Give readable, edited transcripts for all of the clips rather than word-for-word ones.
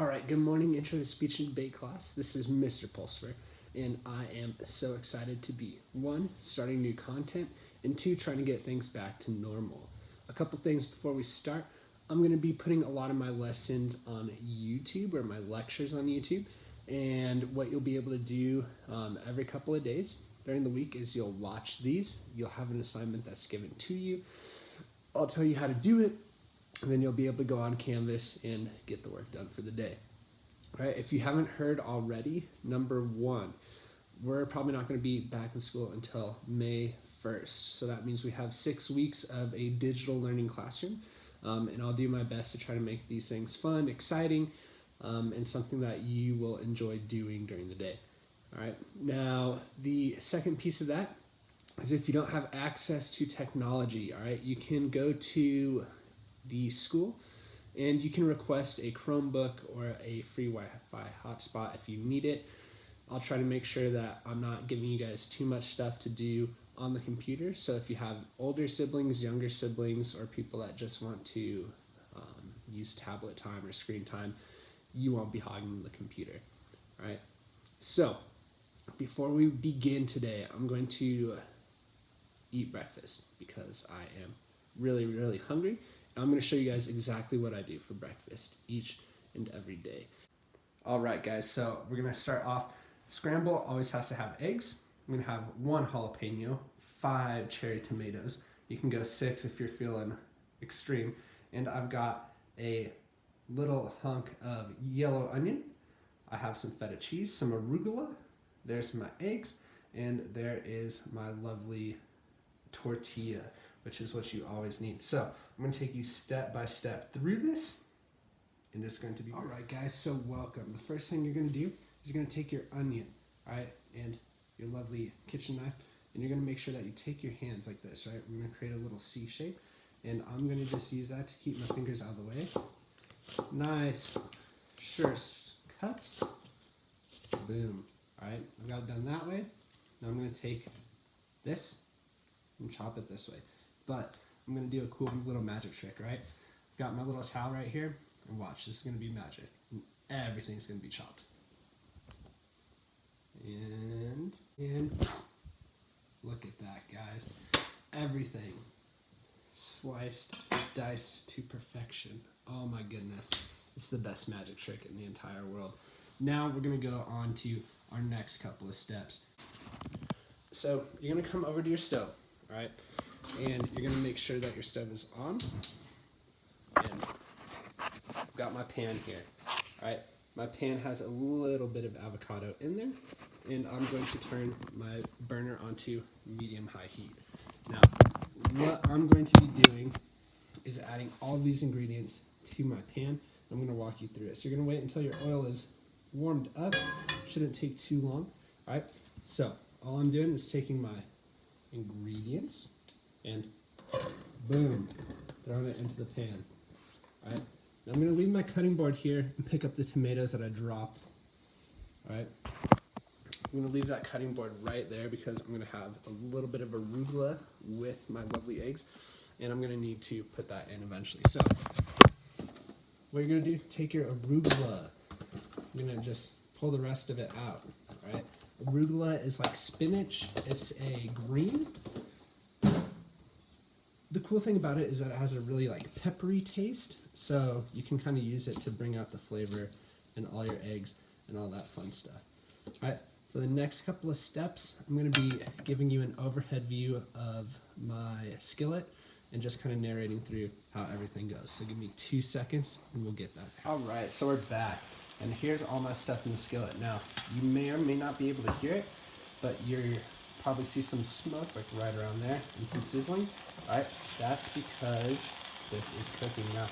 All right, good morning, Intro to Speech and Debate class. This is Mr. Pulsver, and I am so excited to be, one, starting new content, and two, trying to get things back to normal. A couple things before we start. I'm going to be putting a lot of my lessons on YouTube, or my lectures on YouTube, and what you'll be able to do every couple of days during the week is you'll watch these. You'll have an assignment that's given to you. I'll tell you how to do it, and then you'll be able to go on Canvas and get the work done for the day. All right, if you haven't heard already, number one, we're probably not going to be back in school until May 1st. So that means we have 6 weeks of a digital learning classroom, and I'll do my best to try to make these things fun, exciting, and something that you will enjoy doing during the day. All right, now the second piece of that is if you don't have access to technology, all right, you can go to the school and you can request a Chromebook or a free Wi-Fi hotspot if you need it. I'll try to make sure that I'm not giving you guys too much stuff to do on the computer. So if you have older siblings, younger siblings, or people that just want to use tablet time or screen time, you won't be hogging the computer. All right. So before we begin today, I'm going to eat breakfast because I am really, really hungry. I'm going to show you guys exactly what I do for breakfast each and every day. All right, guys, so we're going to start off. Scramble always has to have eggs. I'm going to have 1 jalapeno, 5 cherry tomatoes. You can go 6 if you're feeling extreme. And I've got a little hunk of yellow onion. I have some feta cheese, some arugula. There's my eggs. And there is my lovely tortilla, which is what you always need. So I'm going to take you step by step through this, and it's going to be all right, guys. So welcome. The first thing you're going to do is you're going to take your onion, all right, and your lovely kitchen knife, and you're going to make sure that you take your hands like this, right? We're going to create a little C shape, and I'm going to just use that to keep my fingers out of the way. Nice, sure cuts. Boom. All right, I've got it done that way. Now I'm going to take this and chop it this way. But I'm going to do a cool little magic trick, right? I've got my little towel right here, and watch, this is going to be magic. Everything's going to be chopped. And look at that, guys. Everything sliced, diced to perfection. Oh my goodness. It's the best magic trick in the entire world. Now we're going to go on to our next couple of steps. So you're going to come over to your stove, all right? And you're going to make sure that your stove is on. And I've got my pan here, all right? My pan has a little bit of avocado in there, and I'm going to turn my burner onto medium-high heat. Now, what I'm going to be doing is adding all of these ingredients to my pan. I'm going to walk you through it. So you're going to wait until your oil is warmed up. Shouldn't take too long, all right? So all I'm doing is taking my ingredients and boom, throwing it into the pan. All right, now I'm going to leave my cutting board here and pick up the tomatoes that I dropped. All right, I'm going to leave that cutting board right there because I'm going to have a little bit of arugula with my lovely eggs, and I'm going to need to put that in eventually. So what you're going to do, take your arugula. I'm going to just pull the rest of it out. All right, arugula is like spinach. It's a green. The cool thing about it is that it has a really like peppery taste, so you can kind of use it to bring out the flavor in all your eggs and all that fun stuff. All right, for the next couple of steps, I'm going to be giving you an overhead view of my skillet and just kind of narrating through how everything goes. So give me 2 seconds and we'll get that. All right, so we're back, and here's all my stuff in the skillet. Now, you may or may not be able to hear it, but you're probably see some smoke like right around there and some sizzling. All right, that's because this is cooking. Now,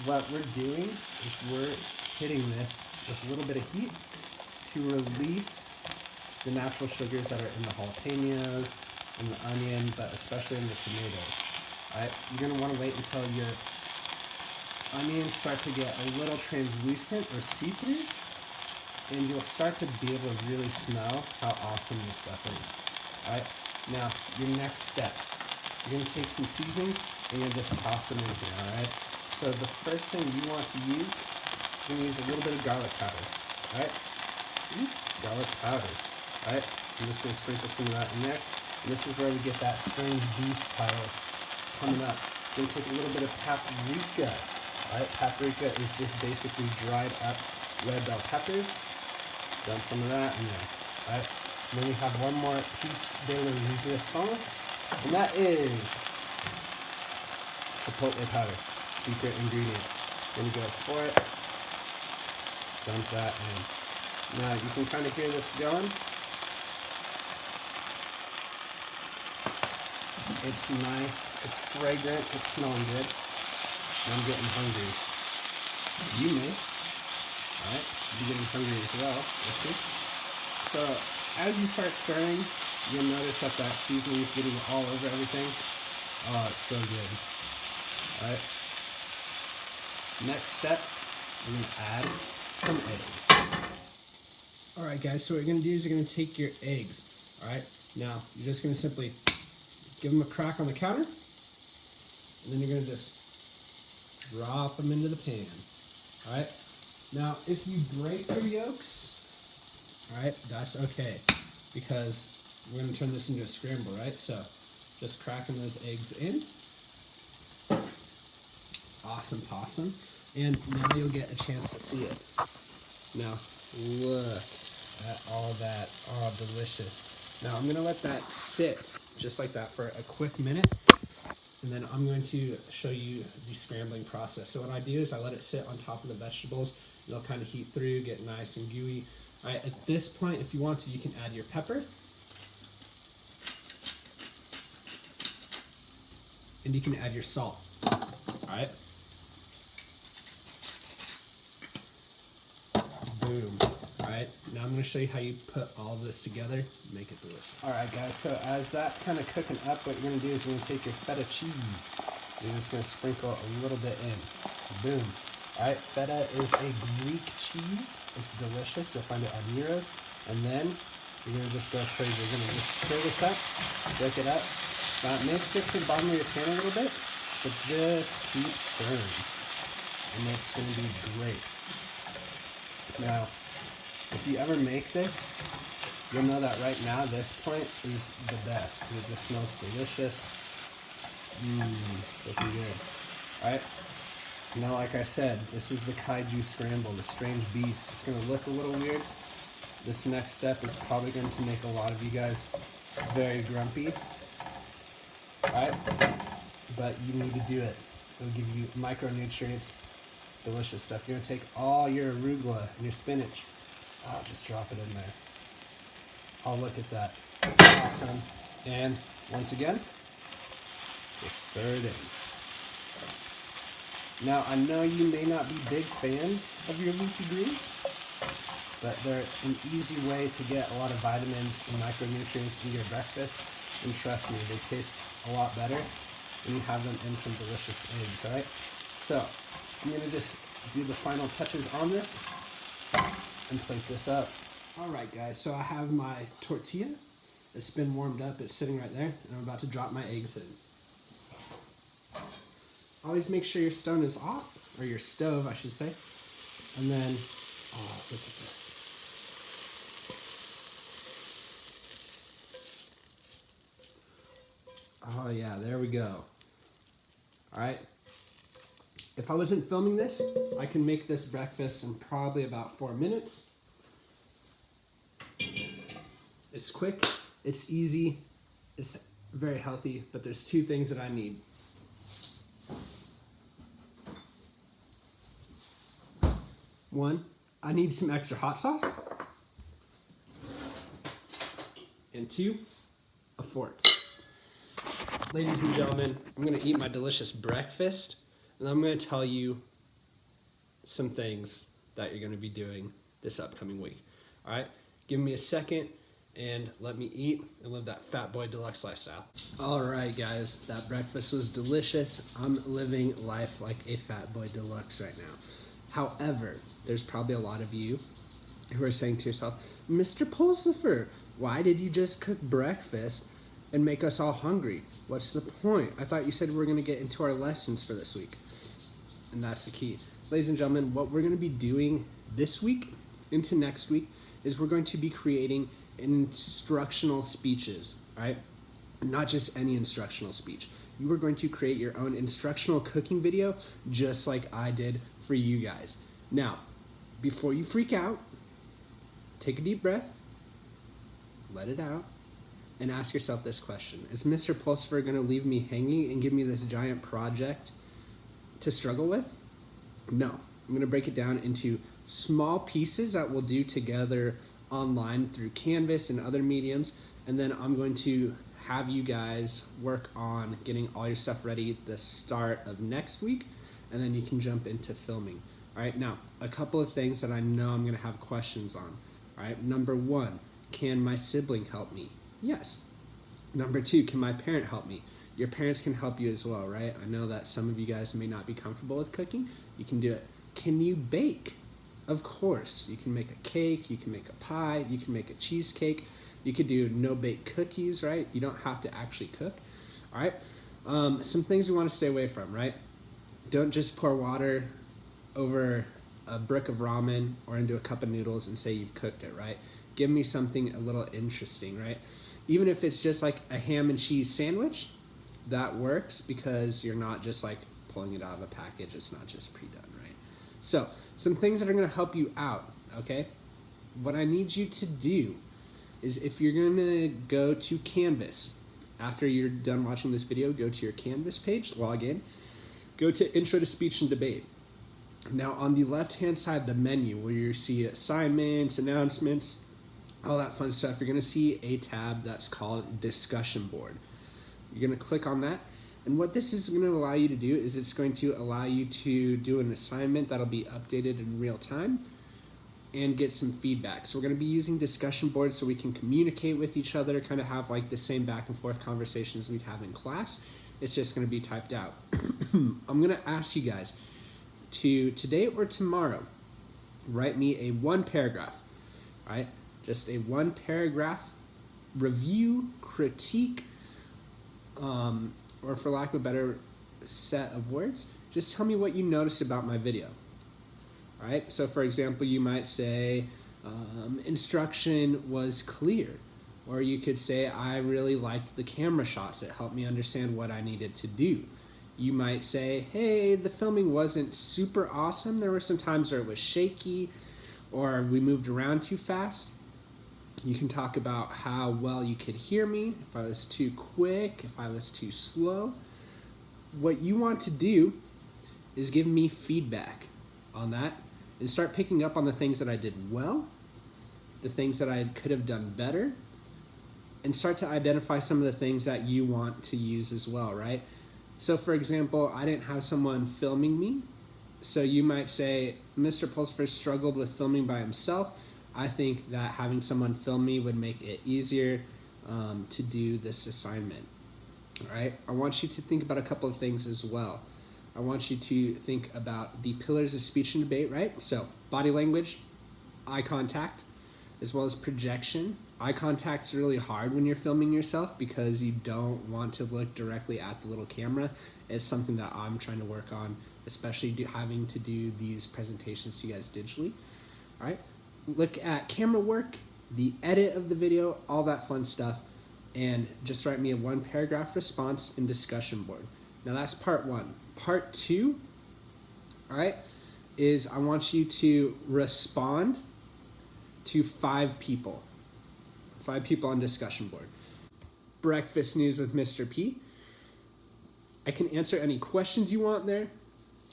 what we're doing is we're hitting this with a little bit of heat to release the natural sugars that are in the jalapenos and the onion, but especially in the tomatoes. All right, you're gonna want to wait until your onions start to get a little translucent or see-through, and you'll start to be able to really smell how awesome this stuff is. All right, now your next step, you're going to take some seasoning and you're just toss them in here, all right? So the first thing you want to use We're gonna use a little bit of garlic powder. All right, garlic powder. All right, I'm just gonna sprinkle some of that in there. And this is where we get that strange beast title coming up. We're gonna take a little bit of paprika. All right, paprika is just basically dried up red bell peppers. Dump some of that in there. All right, and then we have one more piece de la resistance, and that is chipotle powder, secret ingredient. Then you go for it. Dump that in. Now you can kind of hear this going. It's nice, it's fragrant, it's smelling good. And I'm getting hungry. You may, alright, be getting hungry as well. Let's see. So as you start stirring, you'll notice that that seasoning is getting all over everything. Oh, it's so good. Alright. Next step, I'm going to add some eggs. Alright guys, so what you're going to do is you're going to take your eggs. Alright, now you're just going to simply give them a crack on the counter, and then you're going to just drop them into the pan. Alright, now if you break your yolks, alright, that's okay, because we're going to turn this into a scramble, right? So just cracking those eggs in. Awesome possum. And now you'll get a chance to see it. Now, look at all that. Oh, delicious. Now, I'm going to let that sit just like that for a quick minute. And then I'm going to show you the scrambling process. So what I do is I let it sit on top of the vegetables. They'll kind of heat through, get nice and gooey. All right, at this point, if you want to, you can add your pepper. And you can add your salt. All right. Boom. Alright, now I'm going to show you how you put all of this together and make it delicious. Alright guys, so as that's kind of cooking up, what you're going to do is you're going to take your feta cheese. You're just going to sprinkle a little bit in. Boom. Alright, feta is a Greek cheese. It's delicious. You'll find it on Euros. And then you're going to just go crazy. You're going to just stir this up, break it up. Now it may stick to the bottom of your pan a little bit, but just keep stirring. And it's going to be great. Now, if you ever make this, you'll know that right now this point is the best. It just smells delicious. It's looking good. Alright, now like I said, this is the kaiju scramble, the strange beast. It's going to look a little weird. This next step is probably going to make a lot of you guys very grumpy. Alright, but you need to do it. It'll give you micronutrients. Delicious stuff. You're going to take all your arugula and your spinach. Oh, just drop it in there. Oh, look at that. Awesome. And once again, just stir it in. Now, I know you may not be big fans of your leafy greens, but they're an easy way to get a lot of vitamins and micronutrients in your breakfast. And trust me, they taste a lot better when you have them in some delicious eggs, alright? So, I'm going to just do the final touches on this and plate this up. Alright guys, so I have my tortilla. It's been warmed up, it's sitting right there, and I'm about to drop my eggs in. Always make sure your stone is off, or your stove I should say. And then, oh look at this. Oh yeah, there we go. Alright. If I wasn't filming this, I can make this breakfast in probably about 4 minutes. It's quick, it's easy, it's very healthy, but there's 2 things that I need. One, I need some extra hot sauce. And 2, a fork. Ladies and gentlemen, I'm gonna eat my delicious breakfast. And I'm going to tell you some things that you're going to be doing this upcoming week. All right, give me a second and let me eat and live that Fat Boy Deluxe lifestyle. All right, guys, that breakfast was delicious. I'm living life like a Fat Boy Deluxe right now. However, there's probably a lot of you who are saying to yourself, Mr. Pulsifer, why did you just cook breakfast and make us all hungry? What's the point? I thought you said we were going to get into our lessons for this week. And that's the key. ladies and gentlemen, what we're going to be doing this week into next week is we're going to be creating instructional speeches, right? Not just any instructional speech. You are going to create your own instructional cooking video just like I did for you guys. Now, before you freak out, take a deep breath, let it out, and ask yourself this question. Is Mr. Pulsifer going to leave me hanging and give me this giant project to struggle with? No. I'm going to break it down into small pieces that we'll do together online through Canvas and other mediums, and then I'm going to have you guys work on getting all your stuff ready the start of next week, and then you can jump into filming. All right, now, a couple of things that I know I'm going to have questions on. All right, number one, can my sibling help me? Yes. Number two, can my parent help me? Your parents can help you as well, right? I know that some of you guys may not be comfortable with cooking. You can do it. Can you bake? Of course. You can make a cake, you can make a pie, you can make a cheesecake. You could do no-bake cookies, right? You don't have to actually cook, all right? Some things we want to stay away from, right? Don't just pour water over a brick of ramen or into a cup of noodles and say you've cooked it, right? Give me something a little interesting, right? Even if it's just like a ham and cheese sandwich, that works because you're not just like pulling it out of a package. It's not just pre-done, right? So some things that are going to help you out, okay? What I need you to do is if you're going to go to Canvas, after you're done watching this video, go to your Canvas page, log in, go to Intro to Speech and Debate. Now on the left-hand side of the menu where you see assignments, announcements, all that fun stuff, you're going to see a tab that's called Discussion Board. You're going to click on that, and what this is going to allow you to do is it's going to allow you to do an assignment that'll be updated in real time and get some feedback. So we're going to be using discussion boards so we can communicate with each other, kind of have like the same back and forth conversations we'd have in class. It's just going to be typed out. I'm going to ask you guys to today or tomorrow write me a one paragraph, right? Just a one paragraph review, critique, or for lack of a better set of words, just tell me what you noticed about my video. All right, so for example, you might say instruction was clear, or you could say I really liked the camera shots. It helped me understand what I needed to do. You might say, hey, the filming wasn't super awesome. There were some times where it was shaky or we moved around too fast. You can talk about how well you could hear me, if I was too quick, if I was too slow. What you want to do is give me feedback on that and start picking up on the things that I did well, the things that I could have done better, and start to identify some of the things that you want to use as well, right? So for example, I didn't have someone filming me, so you might say, Mr. Pulsifer struggled with filming by himself. I think that having someone film me would make it easier to do this assignment, all right? I want you to think about a couple of things as well. I want you to think about the pillars of speech and debate, right? So body language, eye contact, as well as projection. Eye contact's really hard when you're filming yourself because you don't want to look directly at the little camera. It's something that I'm trying to work on, especially having to do these presentations to you guys digitally, all right? Look at camera work, the edit of the video, all that fun stuff, and just write me a one paragraph response in discussion board. Now that's part one. Part two, all right, is I want you to respond to 5 people. 5 people on discussion board. Breakfast news with Mr. P. I can answer any questions you want there.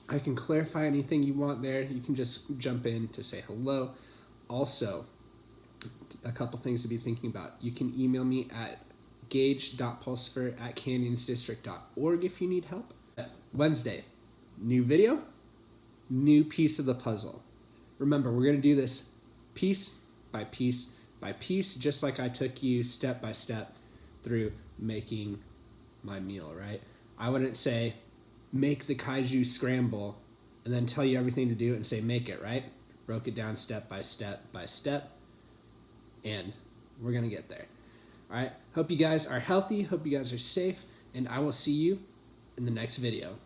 I can clarify anything you want there. You can just jump in to say hello. Also, a couple things to be thinking about. You can email me at gage.pulsifer@canyonsdistrict.org if you need help. Wednesday, new video, new piece of the puzzle. Remember, we're going to do this piece by piece by piece, just like I took you step by step through making my meal, right? I wouldn't say, make the kaiju scramble, and then tell you everything to do and say, make it, right? Broke it down step by step by step, and we're going to get there. All right, hope you guys are healthy, hope you guys are safe, and I will see you in the next video.